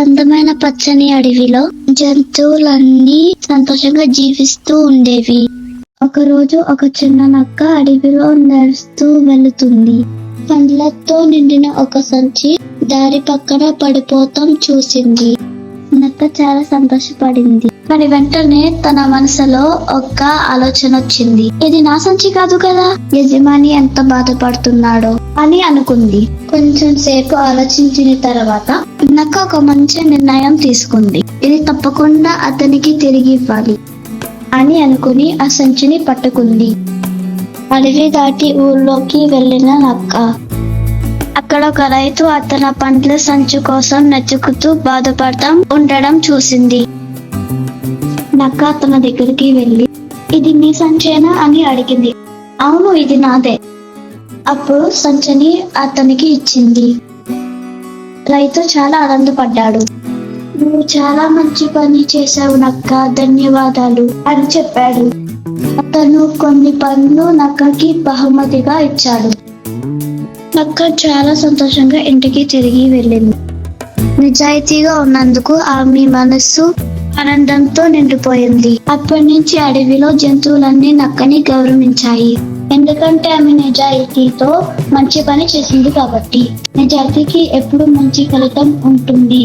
అందమైన పచ్చని అడవిలో జంతువులన్నీ సంతోషంగా జీవిస్తూ ఉండేవి. ఒకరోజు ఒక చిన్న నక్క అడవిలో నడుస్తూ వెళుతుంది. పండ్లతో నిండిన ఒక సంచి దారి పక్కన పడిపోతాం చూసింది. నక్క చాలా సంతోషపడింది. మరి వెంటనే తన మనసులో ఒక ఆలోచన వచ్చింది. ఇది నా సంచి కాదు కదా, యజమాని ఎంత బాధపడుతున్నాడో అని అనుకుంది. కొంచెం సేపు ఆలోచించిన తర్వాత నక్క ఒక మంచి నిర్ణయం తీసుకుంది. ఇది తప్పకుండా అతనికి తిరిగి ఇవ్వాలి అని అనుకుని ఆ సంచిని పట్టుకుంది. అడవి దాటి ఊర్లోకి వెళ్ళిన నక్క అక్కడ ఒక రైతు అతని పండ్ల సంచు కోసం వెతుకుతూ బాధపడతాం ఉండడం చూసింది. నక్క అతని దగ్గరికి వెళ్ళి, ఇది మీ సంచేనా అని అడిగింది. అవును, ఇది నాదే. అప్పుడు సంచిని అతనికి ఇచ్చింది. రైతు చాలా ఆనందపడ్డాడు. నువ్వు చాలా మంచి పని చేశావు నక్క, ధన్యవాదాలు అని చెప్పాడు. అతను కొన్ని పండ్లు నక్కకి బహుమతిగా ఇచ్చాడు. నక్క చాలా సంతోషంగా ఇంటికి తిరిగి వెళ్ళింది. నిజాయితీగా ఉన్నందుకు ఆమె మనస్సు ఆనందంతో నిండిపోయింది. అప్పటి నుంచి అడవిలో జంతువులన్నీ నక్కని గౌరవించాయి. ఎందుకంటే ఆమె నిజాయితీతో మంచి పని చేసింది కాబట్టి. నిజాయితీకి ఎప్పుడు మంచి ఫలితం ఉంటుంది.